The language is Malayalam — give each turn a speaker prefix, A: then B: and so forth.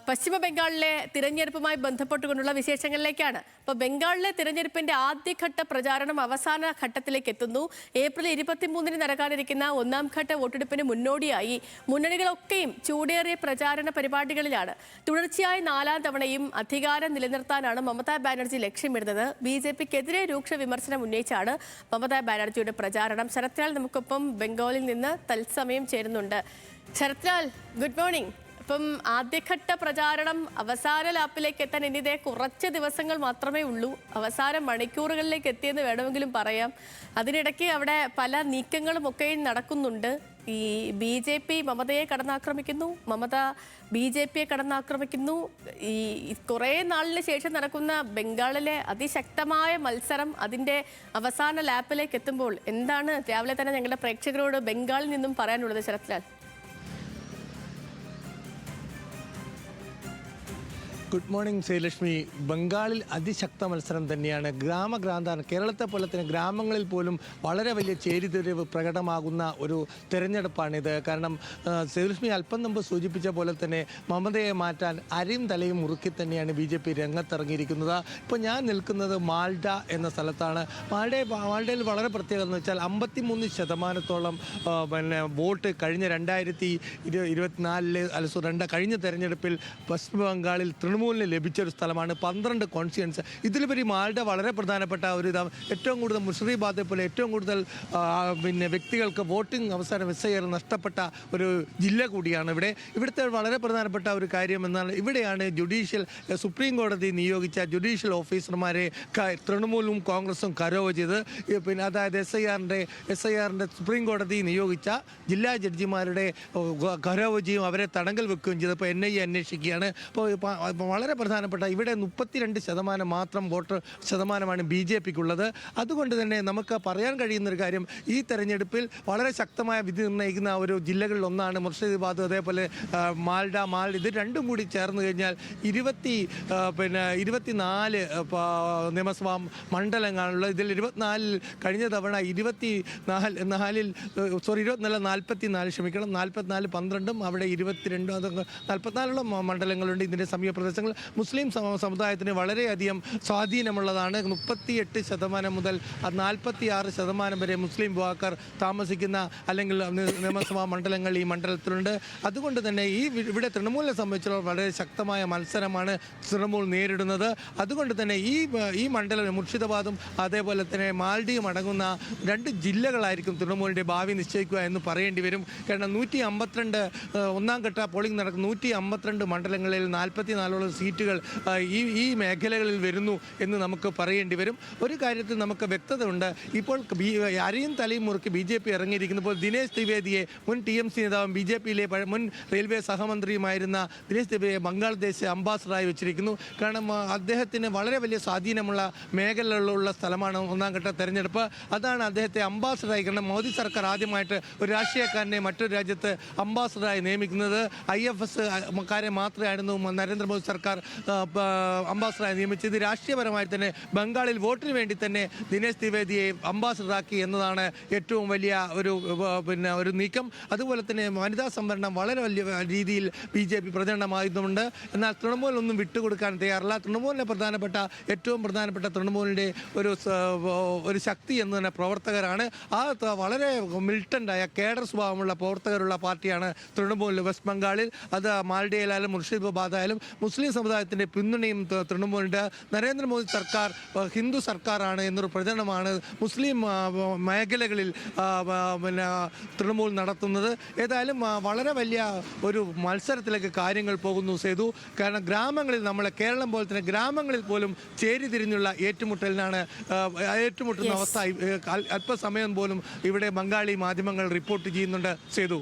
A: പശ്ചിമ ബംഗാളിലെ തിരഞ്ഞെടുപ്പുമായി ബന്ധപ്പെട്ടുകൊണ്ടുള്ള വിശേഷങ്ങളിലേക്കാണ്. അപ്പോൾ ബംഗാളിലെ തിരഞ്ഞെടുപ്പിന്റെ ആദ്യഘട്ട പ്രചാരണം അവസാന ഘട്ടത്തിലേക്ക് എത്തുന്നു. ഏപ്രിൽ 23-ന് നടക്കാനിരിക്കുന്ന ഒന്നാം ഘട്ട വോട്ടെടുപ്പിന് മുന്നോടിയായി മുന്നണികളൊക്കെയും ചൂടേറിയ പ്രചാരണ പരിപാടികളിലാണ്. തുടർച്ചയായ 4ാം തവണയും അധികാരം നിലനിർത്താനാണ് മമതാ ബാനർജി ലക്ഷ്യമിടുന്നത്. BJPക്കെതിരെ രൂക്ഷ വിമർശനം ഉന്നയിച്ചാണ് മമതാ ബാനർജിയുടെ പ്രചാരണം. ശരത്ലാൽ നമുക്കൊപ്പം ബംഗാളിൽ നിന്ന് തത്സമയം ചേരുന്നുണ്ട്. Sarathlal, good morning. അപ്പം ആദ്യഘട്ട പ്രചാരണം അവസാന ലാപ്പിലേക്ക് എത്താൻ ഇനി കുറച്ച് ദിവസങ്ങൾ മാത്രമേ ഉള്ളൂ. അവസാന മണിക്കൂറുകളിലേക്ക് എത്തിയെന്ന് വേണമെങ്കിലും പറയാം. അതിനിടയ്ക്ക് അവിടെ പല നീക്കങ്ങളും ഒക്കെ നടക്കുന്നുണ്ട്. ഈ BJP മമതയെ കടന്നാക്രമിക്കുന്നു, മമത BJPയെ കടന്നാക്രമിക്കുന്നു. ഈ കുറേ നാളിന് ശേഷം നടക്കുന്ന ബംഗാളിലെ അതിശക്തമായ മത്സരം അതിൻ്റെ അവസാന ലാപ്പിലേക്ക് എത്തുമ്പോൾ എന്താണ് രാവിലെ തന്നെ ഞങ്ങളുടെ പ്രേക്ഷകരോട് ബംഗാളിൽ നിന്നും പറയാനുള്ളത് ശരത്ലാൽ?
B: Good morning Sreelakshmi. ബംഗാളിൽ അതിശക്ത മത്സരം തന്നെയാണ്. ഗ്രാമഗ്രാന്താണ്. കേരളത്തെ പോലെ തന്നെ ഗ്രാമങ്ങളിൽ പോലും വളരെ വലിയ ചേരിതിരിവ് പ്രകടമാകുന്ന ഒരു തെരഞ്ഞെടുപ്പാണിത്. കാരണം ശ്രീലക്ഷ്മി അല്പം മുമ്പ് സൂചിപ്പിച്ച പോലെ തന്നെ മമതയെ മാറ്റാൻ അരയും തലയും മുറുക്കി തന്നെയാണ് BJP രംഗത്തിറങ്ങിയിരിക്കുന്നത്. ഇപ്പോൾ ഞാൻ നിൽക്കുന്നത് മാൾഡ എന്ന സ്ഥലത്താണ്. മാൾഡയിൽ വളരെ പ്രത്യേകത എന്ന് വെച്ചാൽ 53% പിന്നെ വോട്ട് കഴിഞ്ഞ 2024 കഴിഞ്ഞ തെരഞ്ഞെടുപ്പിൽ പശ്ചിമ ബംഗാളിൽ തൃണമൂലിന് ലഭിച്ചൊരു സ്ഥലമാണ്. 12 കോൺസ്റ്റിറ്റ്യൻസ്. ഇതിലുപരി മാൾഡ വളരെ പ്രധാനപ്പെട്ട ഒരു ഏറ്റവും കൂടുതൽ മുഷീറാബാദെ പോലെ ഏറ്റവും കൂടുതൽ വ്യക്തികൾക്ക് വോട്ടിംഗ് അവസരം SIR നഷ്ടപ്പെട്ട ഒരു ജില്ല കൂടിയാണ് ഇവിടുത്തെ വളരെ പ്രധാനപ്പെട്ട ഒരു കാര്യം എന്നാൽ ഇവിടെയാണ് സുപ്രീം കോടതി നിയോഗിച്ച ജുഡീഷ്യൽ ഓഫീസർമാരെ തൃണമൂലും കോൺഗ്രസും കരോവ് ചെയ്ത് അതായത് SIRന്റെ സുപ്രീം കോടതി നിയോഗിച്ച ജില്ലാ ജഡ്ജിമാരുടെ കരോവ് ചെയ്യും, അവരെ തടങ്കൽ വെക്കുകയും ചെയ്തപ്പോൾ NIA അന്വേഷിക്കുകയാണ്. അപ്പോൾ വളരെ പ്രധാനപ്പെട്ട ഇവിടെ 32% മാത്രം വോട്ടർ ശതമാനമാണ് BJPക്കുള്ളത്. അതുകൊണ്ട് തന്നെ നമുക്ക് പറയാൻ കഴിയുന്നൊരു കാര്യം, ഈ തെരഞ്ഞെടുപ്പിൽ വളരെ ശക്തമായ വിധി നിർണ്ണയിക്കുന്ന ഒരു ജില്ലകളിൽ ഒന്നാണ് മുർഷിദാബാദ്, അതേപോലെ മാൾഡ ഇത് രണ്ടും കൂടി ചേർന്ന് കഴിഞ്ഞാൽ 24 നിയമസഭാ മണ്ഡലങ്ങളാണുള്ളത്. ഇതിൽ 24 കഴിഞ്ഞ തവണ 44 ക്ഷമിക്കണം 44 12 അവിടെ 22 44 മണ്ഡലങ്ങളുണ്ട്. ഇതിൻ്റെ സമീപ പ്രദേശങ്ങൾ മുസ്ലിം സമുദായത്തിന് വളരെയധികം സ്വാധീനമുള്ളതാണ്. 38% മുതൽ 46% വരെ മുസ്ലിം വിഭാഗക്കാർ താമസിക്കുന്ന അല്ലെങ്കിൽ നിയമസഭാ മണ്ഡലങ്ങൾ ഈ മണ്ഡലത്തിലുണ്ട്. അതുകൊണ്ട് തന്നെ ഇവിടെ തൃണമൂലിനെ സംബന്ധിച്ചിടത്തോളം വളരെ ശക്തമായ മത്സരമാണ് തൃണമൂൽ നേരിടുന്നത്. അതുകൊണ്ട് തന്നെ ഈ മണ്ഡലം മുർഷിദാബാദും അതേപോലെ തന്നെ മാൽഡിയും അടങ്ങുന്ന 2 ജില്ലകളായിരിക്കും തൃണമൂലിൻ്റെ ഭാവി നിശ്ചയിക്കുക എന്ന് പറയേണ്ടി വരും. കാരണം 152 ഒന്നാം ഘട്ട പോളിംഗ് നടക്കുന്ന 152 മണ്ഡലങ്ങളിൽ 44 സീറ്റുകൾ ഈ മേഖലകളിൽ വരുന്നു എന്ന് നമുക്ക് പറയേണ്ടി വരും. ഒരു കാര്യത്തിൽ നമുക്ക് വ്യക്തത ഉണ്ട്. ഇപ്പോൾ അരയും തലയും മുറുക്കി BJP ഇറങ്ങിയിരിക്കുന്നപ്പോൾ ദിനേശ് ത്രിവേദിയെ, മുൻ TMC നേതാവും BJPയിലെ മുൻ റെയിൽവേ സഹമന്ത്രിയുമായിരുന്ന ദിനേശ് ത്രിവേദിയെ ബംഗ്ലാദേശ് അംബാസഡറായി വെച്ചിരിക്കുന്നു. കാരണം അദ്ദേഹത്തിന് വളരെ വലിയ സ്വാധീനമുള്ള മേഖലകളിലുള്ള സ്ഥലമാണ് ഒന്നാം ഘട്ട തെരഞ്ഞെടുപ്പ്. അതാണ് അദ്ദേഹത്തെ അംബാസഡറായി. കാരണം മോദി സർക്കാർ ആദ്യമായിട്ട് ഒരു രാഷ്ട്രീയക്കാരനെ മറ്റൊരു രാജ്യത്ത് അംബാസഡറായി നിയമിക്കുന്നത് IFS കാരെ മാത്രമായിരുന്നു നരേന്ദ്രമോദി സർക്കാർ അംബാസഡറായി നിയമിച്ചത്. രാഷ്ട്രീയപരമായി തന്നെ ബംഗാളിൽ വോട്ടിന് വേണ്ടി തന്നെ ദിനേശ് ത്രിവേദിയെ അംബാസഡറാക്കി എന്നതാണ് ഏറ്റവും വലിയ ഒരു നീക്കം. അതുപോലെ തന്നെ വനിതാ സംവരണം വളരെ വലിയ രീതിയിൽ BJP പ്രചരണമാകുന്നുണ്ട്. എന്നാൽ തൃണമൂൽ ഒന്നും വിട്ടുകൊടുക്കാൻ തയ്യാറില്ല. തൃണമൂലിൻ്റെ ഏറ്റവും പ്രധാനപ്പെട്ട തൃണമൂലിൻ്റെ ഒരു ശക്തി എന്ന് തന്നെ പ്രവർത്തകരാണ്. വളരെ മിലിറ്റൻ്റായ കേഡർ സ്വഭാവമുള്ള പ്രവർത്തകരുള്ള പാർട്ടിയാണ് തൃണമൂൽ വെസ്റ്റ് ബംഗാളിൽ. അത് മാൽഡയിലായാലും മുർഷിദാബാദായാലും മുസ്ലിം സമുദായത്തിൻ്റെ പിന്തുണയും തൃണമൂലിൻ്റെ. നരേന്ദ്രമോദി സർക്കാർ ഹിന്ദു സർക്കാരാണ് എന്നൊരു പ്രചരണമാണ് മുസ്ലിം മേഖലകളിൽ തൃണമൂൽ നടത്തുന്നത്. ഏതായാലും വളരെ വലിയ ഒരു മത്സരത്തിലേക്ക് കാര്യങ്ങൾ പോകുന്നു സേതു. കാരണം ഗ്രാമങ്ങളിൽ കേരളം പോലെ തന്നെ ഗ്രാമങ്ങളിൽ പോലും ചേരിതിരിഞ്ഞുള്ള ഏറ്റുമുട്ടുന്ന അവസ്ഥ അല്പസമയം പോലും ഇവിടെ ബംഗാളി മാധ്യമങ്ങൾ റിപ്പോർട്ട് ചെയ്യുന്നുണ്ട് സേതു.